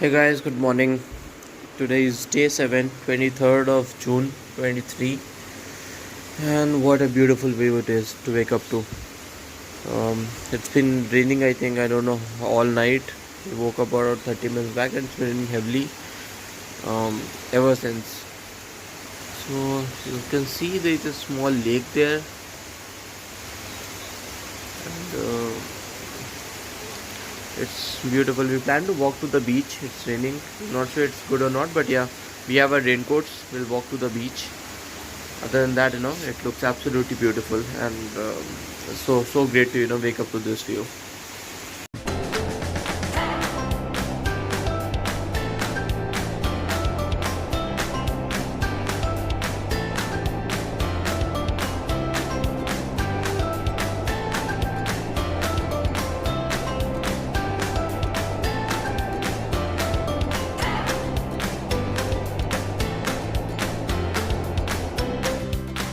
Hey guys, good morning. Today is day 7, 23rd of June 23, and what a beautiful view it is to wake up to. It's been raining, I think, I don't know, all night. We woke up about 30 minutes back and it's been raining heavily ever since. So you can see there is a small lake there, and it's beautiful. We plan to walk to the beach. It's raining. Not sure it's good or not, but yeah, we have our raincoats. We'll walk to the beach. Other than that, it looks absolutely beautiful, and so great to wake up to this view.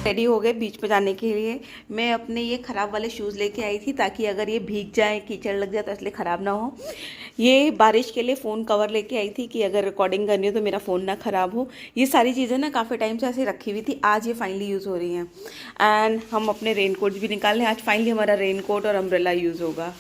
Ready हो गए बीच पे जाने के लिए। मैं अपने ये ख़राब वाले शूज़ लेके आई थी ताकि अगर ये भीग जाए, कीचड़ लग जाए तो इसलिए ख़राब ना हो। ये बारिश के लिए फ़ोन कवर लेके आई थी कि अगर रिकॉर्डिंग करनी हो तो मेरा फ़ोन ना ख़राब हो। ये सारी चीज़ें ना काफ़ी टाइम से ऐसे रखी हुई थी, आज ये फाइनली यूज़ हो रही हैं। एंड हम अपने रेनकोट भी निकाल लें, आज फाइनली हमारा रेनकोट और अम्ब्रेला यूज़ होगा।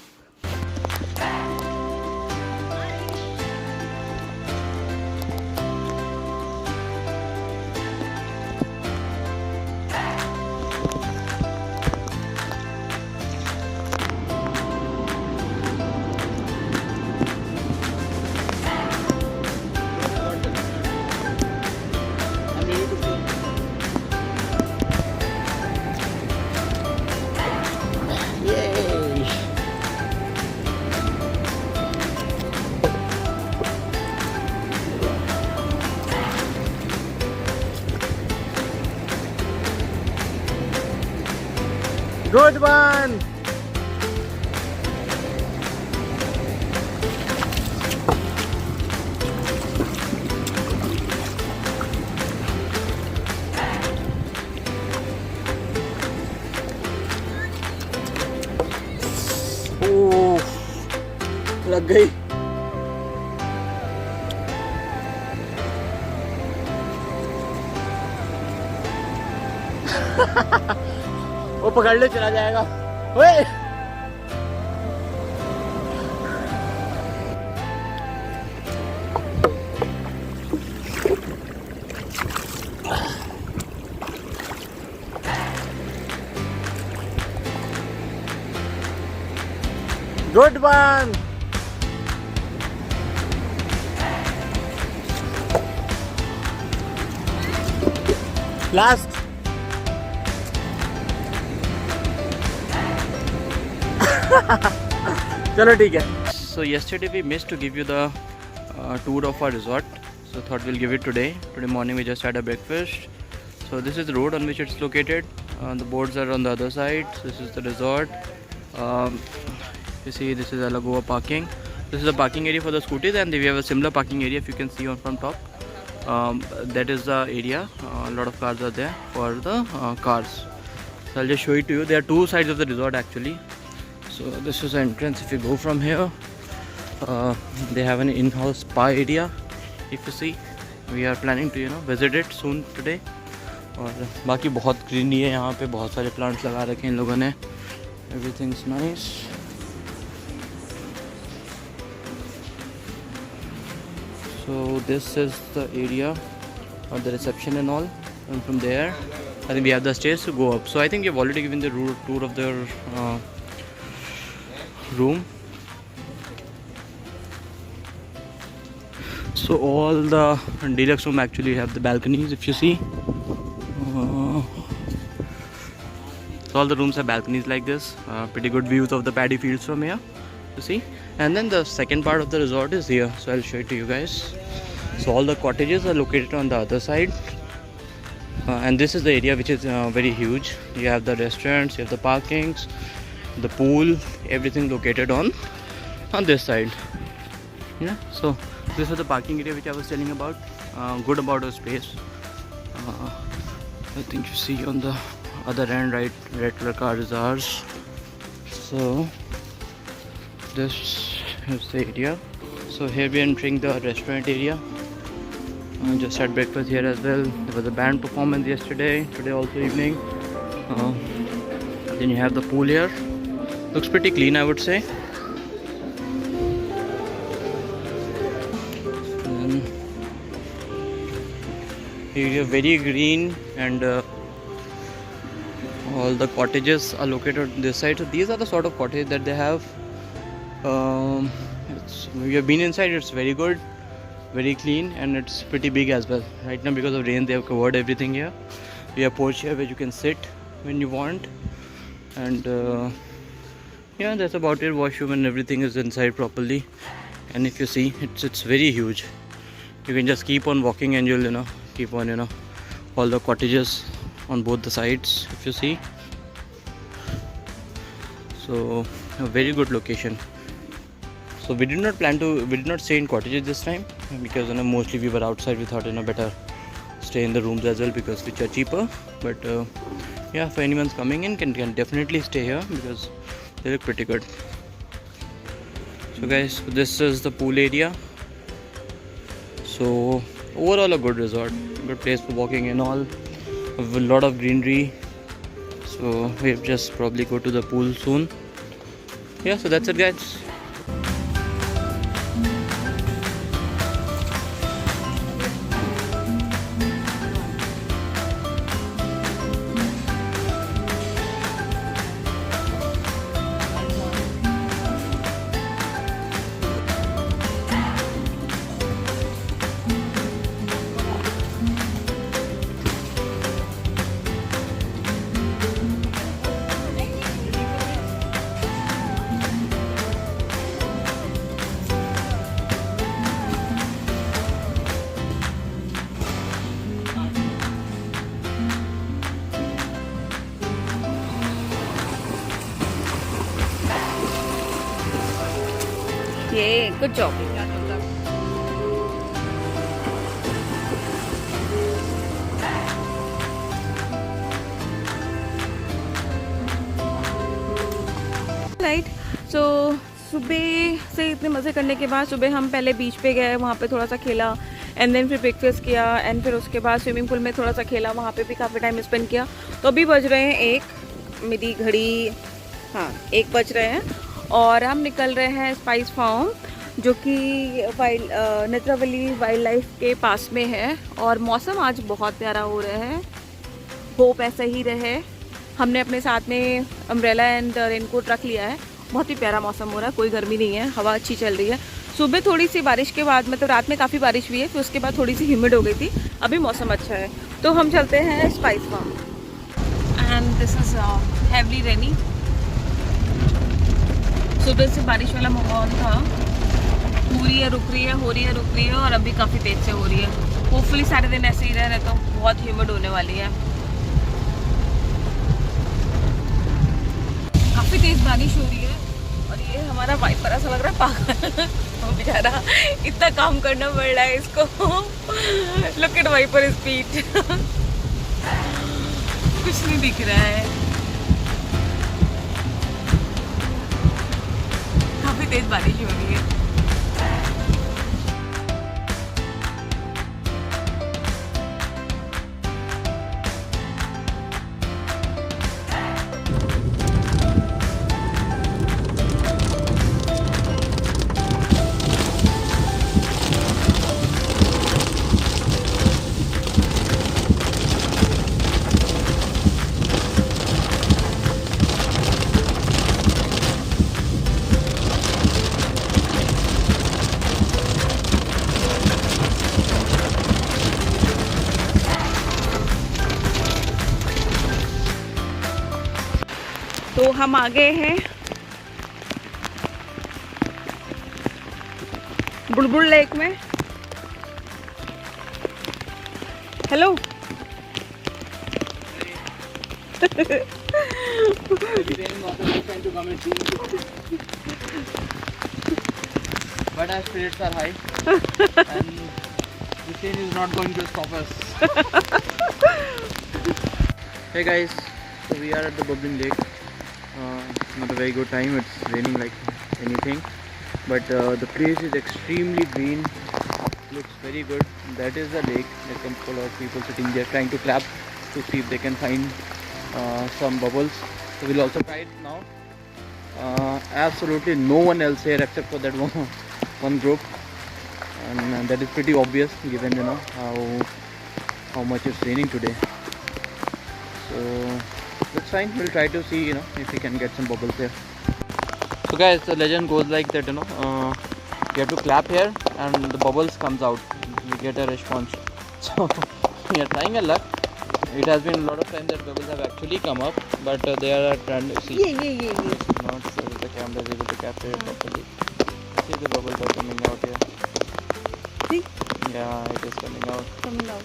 Good one. ओह, लग गई। वो पकड़ ले, चला जाएगा। ओए गुड वन। लास्ट। चलो ठीक है। So yesterday we missed to give you the tour of our resort, so thought we'll give it today. Today morning we just had a breakfast. So this is the road on which it's located. The boards are on the other side. So this is the resort. You see, this is Alagoa parking. This is the parking area for the scooters, and we have a similar parking area if you can see on from top. That is the area. A lot of cars are there for the cars. So I'll just show it to you. There are two sides of the resort actually. So this is the entrance. If you go from here, they have an in-house spa area. If you see, we are planning to visit it soon today. और बाकी बहुत greenery है यहाँ पे, बहुत सारे plants लगा रखे हैं इन लोगों ने. Everything's nice. So this is the area of the reception and all, and from there I think we have the stairs to go up. So I think we have already given the tour of their room. So all the deluxe room actually have the balconies, if you see. So all the rooms have balconies like this. Pretty good views of the paddy fields from here, you see. And then the second part of the resort is here, so I'll show it to you guys. So all the cottages are located on the other side, and this is the area which is very huge. You have the restaurants, you have the parkings, the pool, everything located on this side. Yeah, so this is the parking area which I was telling about. Good amount of space. I think you see on the other end, right, red color car is ours. So this is the area. So here we are entering the restaurant area. Just had breakfast here as well. There was a band performance yesterday, today also evening. Then you have the pool here. Looks pretty clean, I would say. And area very green, and all the cottages are located on this side. So these are the sort of cottages that they have. We have been inside. It's very good, very clean, and it's pretty big as well. Right now, because of rain, they have covered everything here. We have porch here where you can sit when you want, and yeah, that's about it. Washroom and everything is inside properly. And if you see, it's very huge. You can just keep on walking, and you'll keep on all the cottages on both the sides. If you see, so a very good location. So we did not stay in cottages this time, because mostly we were outside. We thought better stay in the rooms as well, because which are cheaper. But yeah, for anyone's coming in, can definitely stay here because they look pretty good. So guys, this is the pool area. So overall a good resort, good place for walking and all, a lot of greenery. So we'll just probably go to the pool soon. Yeah, so that's it guys. Yeah, good job. Right, so सुबह से इतने मज़े करने के बाद सुबह हम पहले बीच पे गए, वहाँ पे थोड़ा सा खेला, एंड देन फिर ब्रेकफास्ट किया, एंड फिर उसके बाद स्विमिंग पूल में थोड़ा सा खेला, वहाँ पे भी काफ़ी टाइम स्पेंड किया. तो अभी बज रहे हैं 1, मेरी घड़ी, हाँ 1 बज रहे हैं, और हम निकल रहे हैं स्पाइस फार्म, जो कि नेत्रावली वाइल्ड लाइफ के पास में है. और मौसम आज बहुत प्यारा हो रहा है, होप ऐसा ही रहे. हमने अपने साथ में अम्ब्रेला एंड रेनकोट रख लिया है. बहुत ही प्यारा मौसम हो रहा है, कोई गर्मी नहीं है, हवा अच्छी चल रही है. सुबह थोड़ी सी बारिश के बाद, मतलब रात में काफ़ी बारिश हुई है, फिर उसके बाद थोड़ी सी ह्यूमिड हो गई थी. अभी मौसम अच्छा है, तो हम चलते हैं spice farm. And this is heavily rainy. सुबह से बारिश वाला माहौल था, हो रही है रुक रही है, हो रही है रुक रही है, और अभी काफ़ी तेज़ से हो रही है. होपफुली सारे दिन ऐसे ही रहे, तो बहुत ह्यूमिड होने वाली है. काफ़ी तेज़ बारिश हो रही है, और ये हमारा वाइपर ऐसा लग रहा है पागल. वो बेचारा इतना काम करना पड़ रहा है इसको. Look at wiper speed. कुछ नहीं दिख रहा है, काफ़ी तेज़ बारिश हो रही है. तो हम आ गए हैं बुलबुल लेक में. Hello. But our spirits are high, and the rain is not going to stop us. Hey guys, so we are at the bubbling lake. Not a very good time. It's raining like anything, but the place is extremely green. Looks very good. That is the lake. There's some full of people sitting there trying to clap to see if they can find some bubbles. So we'll also try it now. Absolutely no one else here except for that one group, and that is pretty obvious given how much it's raining today. So that's fine. We'll try to see if we can get some bubbles here. So guys, the legend goes like that, you have to clap here and the bubbles comes out. You get a response. So we are trying our luck. It has been a lot of time that bubbles have actually come up, but they are at random. See, it's not so the camera is able to capture it properly. See, the bubbles are coming out here. See? Yeah, it is coming out. Coming out.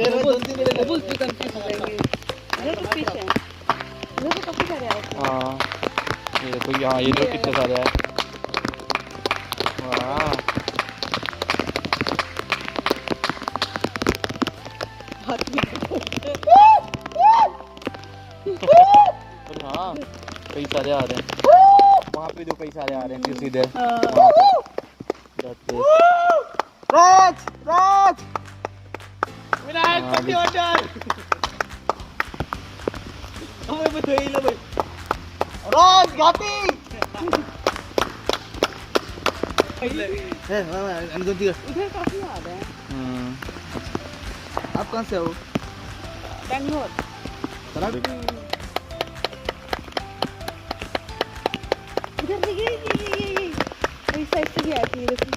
Bubbles भी confuse हो जाएंगे। इधर तो fish है, इधर तो काफी सारे आए थे। हाँ, ये देखो यहाँ ये लोग कितने सारे आए। वाह, हाँ, कई सारे आ रहे हैं। वहाँ पे जो कई सारे आ रहे हैं सीधे। राज राज विनायक पट्टी वाटर हमें बताइए लो भाई राज गाती है मामा अनगंती इधर काफी आ रहे हैं। आप कहाँ से हो बैंगलोर। इधर देखिए ये इस साइड से भी आती है देखो।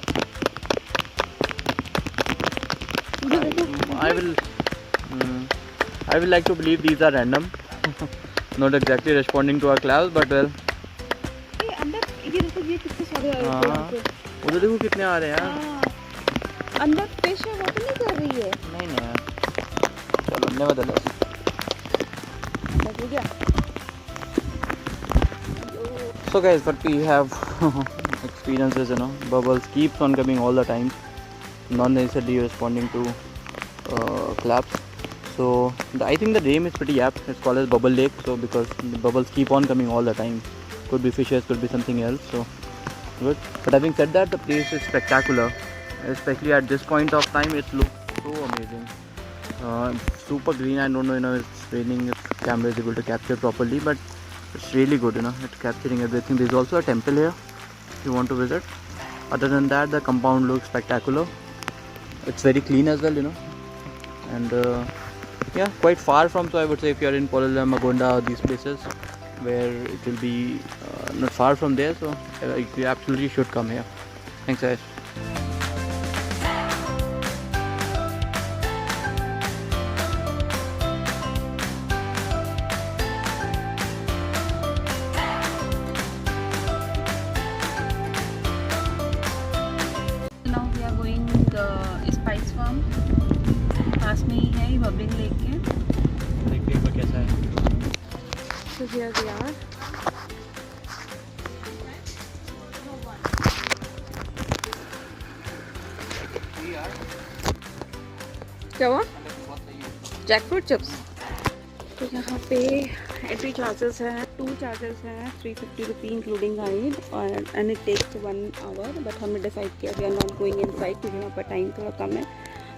I will like to believe these are random, not exactly responding to our class, but well. ये अंदर ये देखो ये कितने सारे आ रहे हैं। उधर देखो कितने आ रहे हैं यार। अंदर फिश है वो तो नहीं कर रही है। नहीं नहीं यार, चलो nevertheless. हो गया। So guys, what we have experienced is bubbles keeps on coming all the time, not necessarily responding to claps. So I think the name is pretty apt. It's called as bubble lake. So because the bubbles keep on coming all the time, could be fishes, could be something else. So good. But having said that, the place is spectacular. Especially at this point of time, it looks so amazing. Super green. I don't know, it's raining. If camera is able to capture properly, but it's really good. It's capturing everything. There's also a temple here if you want to visit. Other than that, the compound looks spectacular. It's very clean as well, and yeah, quite far from. So I would say if you are in Polala, Magonda, or these places where it will be not far from there, so you absolutely should come here. Thanks guys. Now we are going spice farm. पास में ही है ये bubbling lake के। देखिए पर कैसा है। So here we are. क्या हुआ? Jackfruit chips. तो यहाँ पे एंट्री चार्जेस हैं, 2 चार्जेस हैं, 350 रुपी इंक्लूडिंग गाइड, और and it takes 1 hour. But हमने डिसाइड किया we are not going inside क्योंकि यहाँ पर टाइम थोड़ा कम है।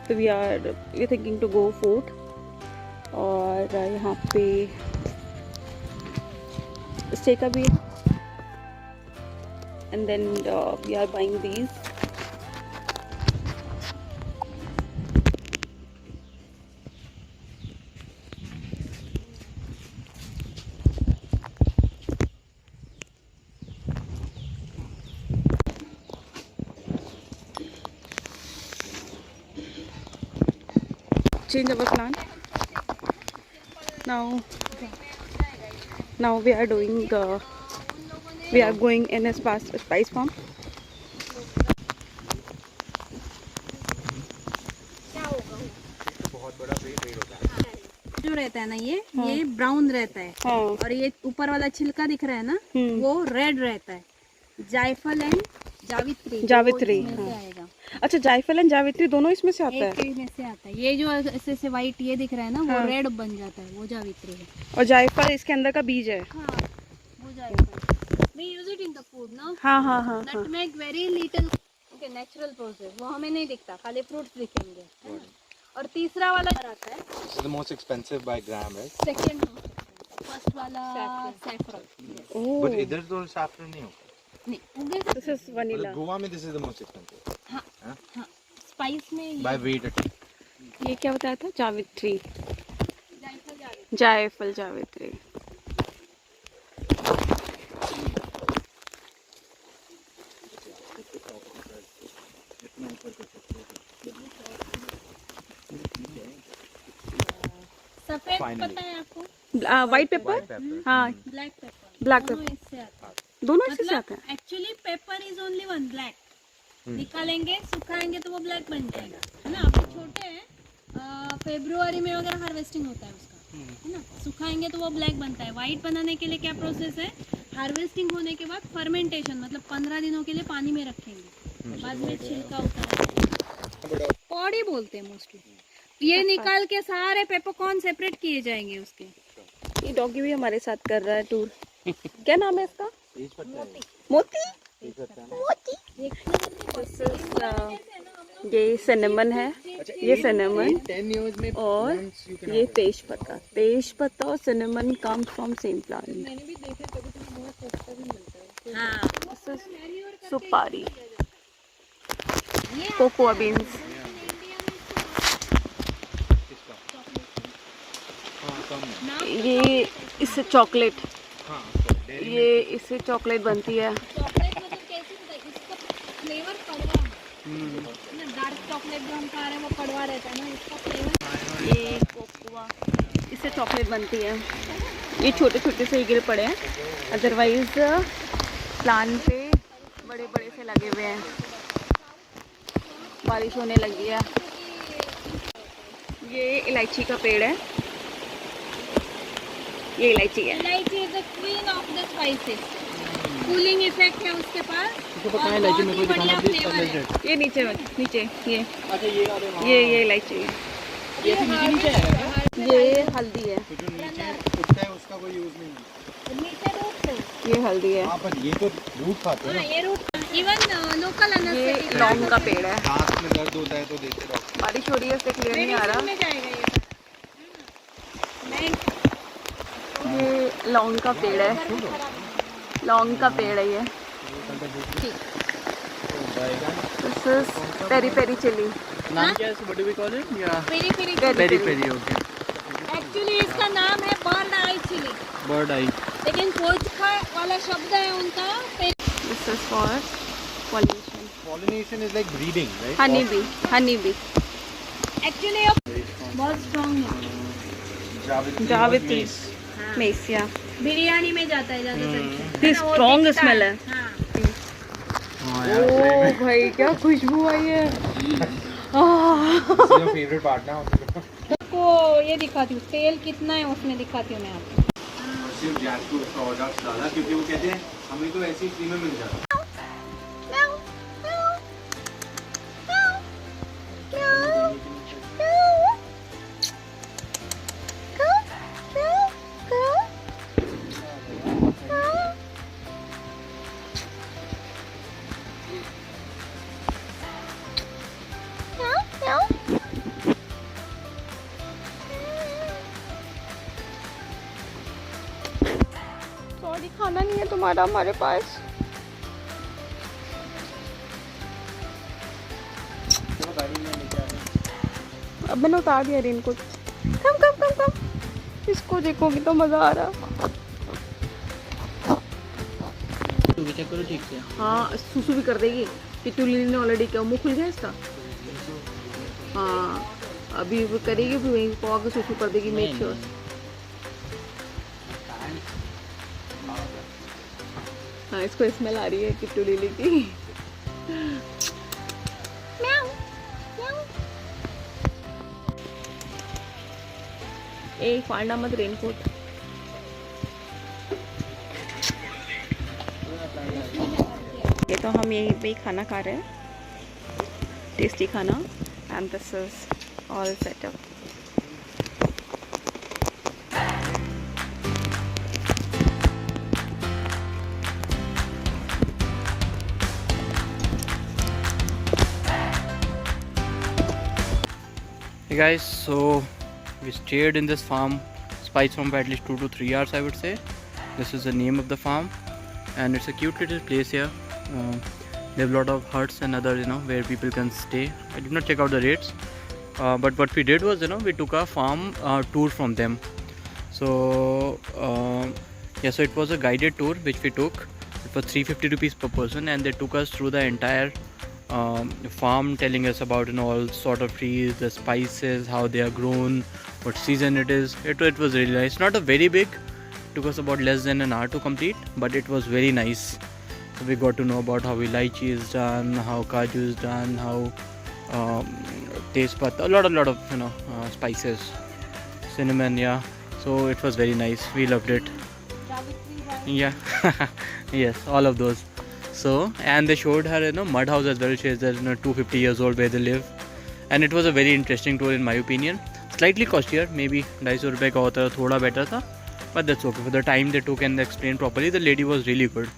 तो we are thinking to go fort, और यहाँ पे स्टे का भी है। And then we are buying these. Change our plan. Now we are doing we are going in a spice farm. जो रहता है ना ये ब्राउन रहता है। हाँ। और ये ऊपर वाला छिलका दिख रहा है ना, वो रेड रहता है। जायफल एंड जावित्री जावित्री। आएगा। अच्छा, जायफल एंड जावित्री दोनों इसमें से आता एक है? में से आता है। ये जो ऐसे ऐसे व्हाइट ये दिख रहा है ना, वो हाँ। रेड बन जाता है, वो जावित्री है। और जायफल इसके अंदर का बीज है? हाँ, वो जावित्री। We use it in the food, no? हाँ हाँ हाँ हाँ। Nutmeg very little, okay, natural process, वो हमें नहीं दिखता, खाली फ्रूट्स दिखेंगे, है ना? और तीसरा वाला आता है, This is the most expensive by gram, right? Second first वाला सैफरन। ओह, But इधर तो saffron नहीं होगा। नहीं, उगे दिस इज वनीला। मतलब गोवा में this is the most expensive. हाँ हाँ? हाँ, स्पाइस में ये By weight at least. ये क्या बताया था? जावित्री, जायफल जावित्री। जायफल जावित्री। सफेद Finally. पता है आपको? White paper? White pepper. हाँ, ब्लैक पेपर। Black दोनों pepper. इससे आता है। दोनों इससे से आते हैं? Actually paper is only one, black. निकालेंगे, सुखाएंगे तो वो ब्लैक बन जाएगा, है ना? अभी छोटे हैं, फरवरी में वगैरह हार्वेस्टिंग होता है उसका, है ना? सुखाएंगे तो वो ब्लैक बनता है। वाइट बनाने के लिए क्या प्रोसेस है? हार्वेस्टिंग होने के बाद फर्मेंटेशन, मतलब 15 दिनों के लिए पानी में रखेंगे, बाद में छिलका उतारेंगे, पौड़ी बोलते हैं मोस्टली। ये निकाल के सारे पेपरकॉर्न सेपरेट किए जाएंगे उसके। ये डॉगी भी हमारे साथ कर रहा है टूर। क्या नाम है इसका? मोती। मोती। ये सिनेमन है, ये सिनेमन, 10 years में और once you can ये तेज पत्ता। तेज पत्ता और cinnamon comes from same plant. हाँ, सुपारी, कोकोआ बीन्स। हाँ कम है। ये इससे चॉकलेट, हाँ ये इससे चॉकलेट बनती है। चॉकलेट मतलब कैसी होता है? इसका फ्लेवर कड़वा है ना, डार्क चॉकलेट जो हम खा रहे हैं वो कड़वा रहता है ना, इसका फ्लेवर। ये कोकोआ, इससे चॉकलेट बनती है। ये छोटे छोटे से गिर पड़े हैं, अदरवाइज प्लांट पे बड़े बड़े से लगे हुए हैं। बारिश होने लगी है। ये इलायची का पेड़ है, ये इलायची है। इलायची is the queen of the spices. Cooling effect है उसके पास। इसको पता है इलायची मेरे को दिखाना प्लीज सब। ये नीचे नीचे ये अच्छा ये वाले वहाँ। ये इलायची है। ये ऐसे नीचे नीचे है। ये हल्दी है, तो जो नीचे उगता है उसका कोई यूज नहीं है। नीचे रूट है। ये हल्दी है। हाँ पर ये तो रूट खाते हैं हाँ, ना। ये रूट इवन लोकल ये अनस्थेटिक लौंग का पेड़ है। दांत में दर्द होता है तो देते रहो। बारिश हो रही है इसलिए क्लियर नहीं आ रहा। में जाएगा ये सब। ये लौंग का पेड़ है, लौंग का पेड़ है ये। This is peri peri chilli. नाम क्या है इसका? What do we call it? या peri peri. Peri peri. Okay, actually इसका नाम है bird eye chilli, bird eye. लेकिन पोचका वाला शब्द है उनका। This is for pollination. Pollination is like breeding, right? Honey bee, honey bee. Actually बहुत स्ट्रॉन्ग है। जावित्री, मेसिया। बिरयानी में जाता है ज्यादातर। दिस स्ट्रॉन्ग स्मेल है। हाँ, ओ भाई क्या खुशबू आई है। This is your favorite part now? आपको ये दिखाती हूँ, तेल कितना है उसमें दिखाती हूँ मैं आपको। सिर्फ जैक को प्रोडक्ट्स डाला क्योंकि वो कहते हैं हमें तो ऐसी फ्री में मिल जाता है। सॉरी, खाना नहीं है तुम्हारा हमारे पास। अब मैंने उतार दिया रेनकोट। कम कम कम कम, इसको देखोगी तो मजा आ रहा। चेक करो ठीक से। हाँ, सुसु भी कर देगी। टिटुली ने ऑलरेडी क्या मुंह खुल गया इसका। हाँ, अभी वो करेगी, फिर वहीं को आगे सुसु कर देगी। Make sure. हाँ, इसको स्मेल आ रही है किट्टू लिली की। ए फाड़ना मत रेनकोट। ये तो हम यहीं पे ही खाना खा रहे हैं। टेस्टी खाना and this is all setup. Hey guys, so we stayed in this farm, spice farm, for at least 2 to 3 hours I would say. This is the name of the farm and it's a cute little place here. They have a lot of huts and other, where people can stay. I did not check out the rates, but what we did was, we took a farm tour from them. So yeah, so it was a guided tour which we took. It was 350 rupees per person and they took us through the entire farm, telling us about all sort of trees, the spices, how they are grown, what season it is. It was really nice. Not a very big, took us about less than an hour to complete, but it was very nice. So we got to know about how elaichi is done, how kaju is done, how tezpat, a lot of spices, cinnamon, yeah. So it was very nice. We loved it. Yeah. Yes, all of those. So, and they showed her mud house as well. She is 250 years old where they live, and it was a very interesting tour in my opinion. Slightly costlier, maybe 250 रुपये का होता थोड़ा better था, but that's okay. For the time they took and they explained properly, the lady was really good.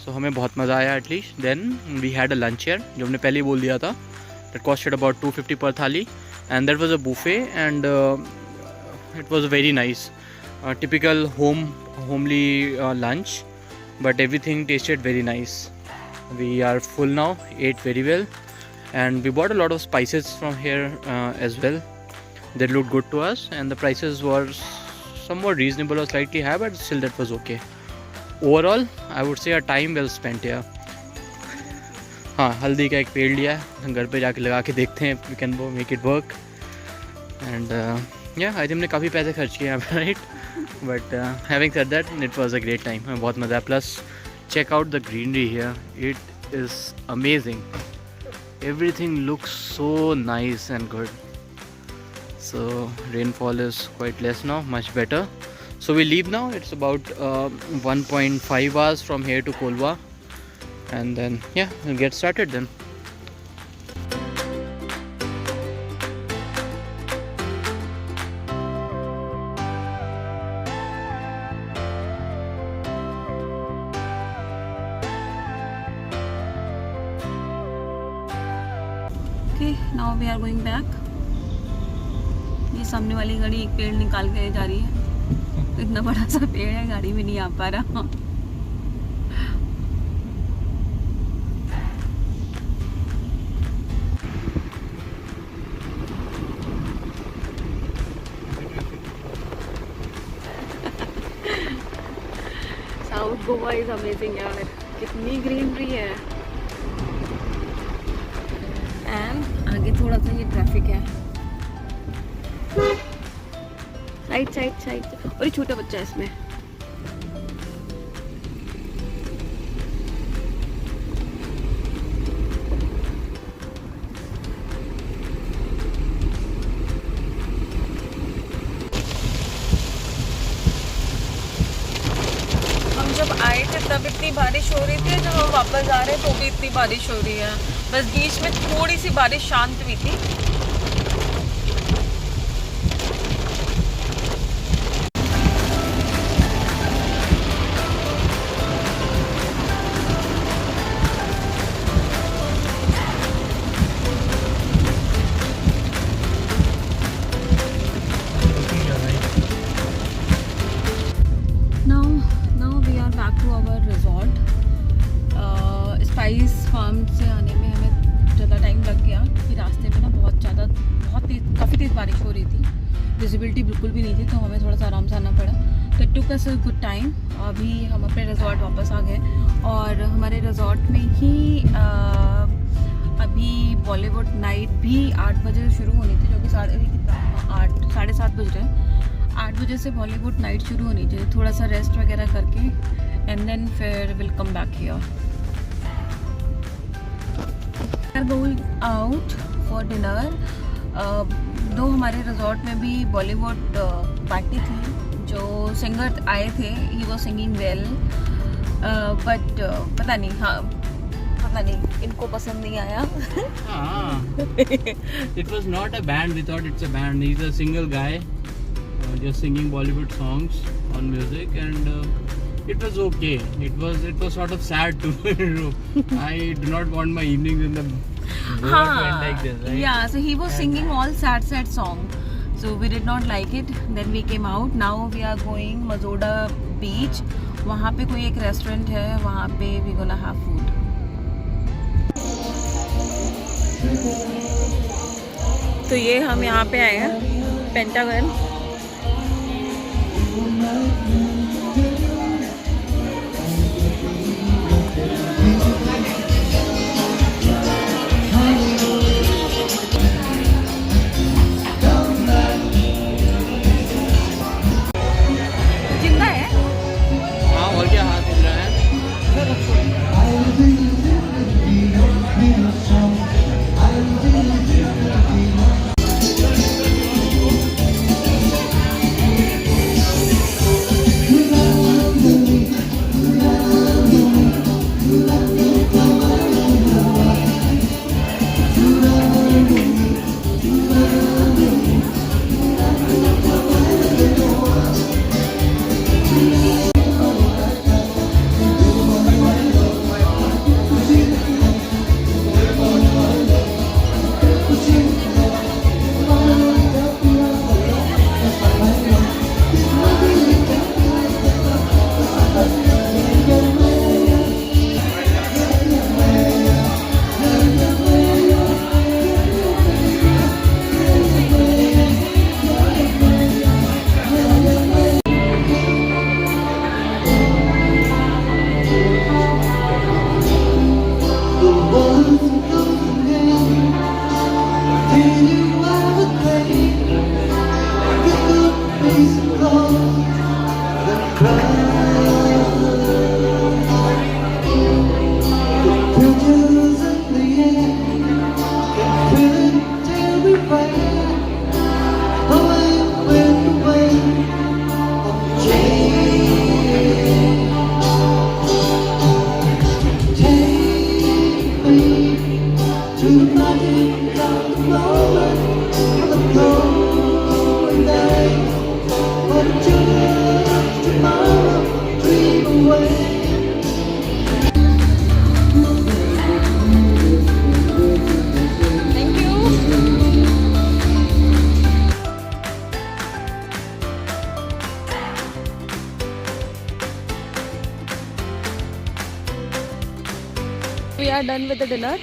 So हमें बहुत मज़ा आया at least. Then we had a lunch here, जो हमने पहले ही बोल दिया था. That costed about 250 per thali, and that was a buffet, and it was very nice. Typical homely lunch, but everything tasted very nice. We are full now, ate very well, and we bought a lot of spices from here as well. They looked good to us and the prices were somewhat reasonable or slightly high, but still that was okay. Overall, I would say a time well spent here. हाँ, हल्दी का एक पेड़ लिया है, घर पे जाके लगा के देखते हैं, we can make it work. And yeah, I think हमने काफ़ी पैसे खर्च किए यहाँ पे, right? But having said that, it was a great time. बहुत मज़ा है. Plus, check out the greenery here. It is amazing. Everything looks so nice and good. So rainfall is quite less now, much better. So we leave now. It's about 1.5 hours from here to Kolwa, and then yeah, we'll get started then. Okay, now we are going back. ये सामने वाली गाड़ी एक पेड़ निकाल के जा रही है. इतना बड़ा सा पेड़ है, गाड़ी में नहीं आ पा रहा. साउथ गोवा इज अमेजिंग यार, कितनी ग्रीनरी है. एंड आगे थोड़ा सा ये ट्रैफिक है. साइड और ये छोटा बच्चा है इसमें. हम जब आए थे तब इतनी बारिश हो रही थी, जब हम वापस आ रहे हैं तो भी इतनी बारिश हो रही है. बस बीच में थोड़ी सी बारिश शांत हुई थी. Now we are back to our resort. Spice farm से आने में हमें ज़्यादा टाइम लग गया क्योंकि रास्ते में ना काफ़ी तेज़ बारिश हो रही थी. विजिबिलिटी बिल्कुल भी नहीं थी, तो हमें थोड़ा सा आराम से आना पड़ा. तो it took us a good time. अभी हम अपने रिजॉर्ट वापस आ गए और हमारे रिजॉर्ट में ही अभी बॉलीवुड नाइट भी 8 बजे शुरू होनी थी, जो कि 7:30 बज रहे हैं. 8 बजे से बॉलीवुड नाइट शुरू होनी चाहिए. थोड़ा सा रेस्ट वगैरह करके एंड देन फिर will come back here. We are going out for dinner. दो हमारे रिजॉर्ट में भी बॉलीवुड पार्टी थी. जो सिंगर आए थे, he was singing well, but पता नहीं, हाँ पता नहीं इनको पसंद नहीं आया. It was not a band. We thought it's a band. He's a single guy, just singing Bollywood songs on music, and it was okay. It was sort of sad too. I do not want my evenings in the boat went like this, right? Yeah, so he was singing all sad song. So we did not like it. Then we came out. Now we are going Mazoda Beach. वहाँ पे कोई एक restaurant है, वहाँ पे we gonna have food. तो ये हम यहाँ पे आए हैं पेंटागन. जिंदा है. हाँ, और क्या हाथ हिल रहा है? We are done with the dinner.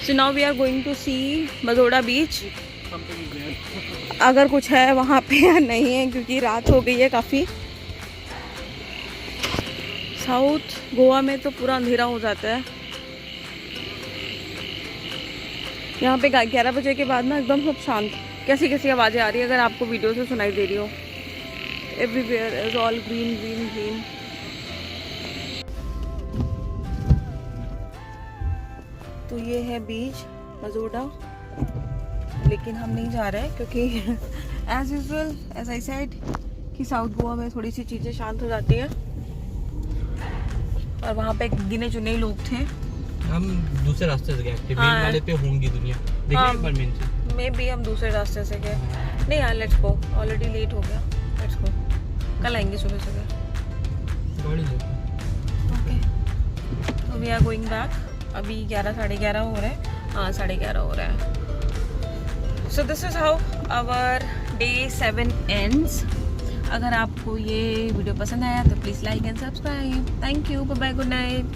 So now we are going to see Mazoda Beach. अगर कुछ है वहाँ पे या नहीं है, क्योंकि रात हो गई है काफ़ी. साउथ गोवा में तो पूरा अंधेरा हो जाता है. यहाँ पे 11 बजे के बाद ना एकदम सब शांत. कैसी कैसी आवाज़ें आ रही है अगर आपको वीडियो से सुनाई दे रही हो. Everywhere is all green green green. तो ये है बीच मजोडा, लेकिन हम नहीं जा रहे हैं क्योंकि as usual as I said कि साउथ गोवा में थोड़ी सी चीज़ें शांत हो जाती हैं, और वहाँ पे गिने चुने लोग थे. हम दूसरे रास्ते से गए. मेन वाले पे होंगी दुनिया. देखिए एक बार मेन से. मे बी हम दूसरे रास्ते से गए. नहीं यार, लेट्स गो. ऑलरेडी लेट हो गया. Let's go. कल आएंगे सुबह सुबह. ओके. तो वी आर गोइंग बैक. अभी 11 साढ़े 11 हो रहा है. हाँ, 11:30 हो रहा है. So this is how our day 7 ends. अगर आपको ये वीडियो पसंद आया तो please like and subscribe. Thank you. Bye bye. Good night.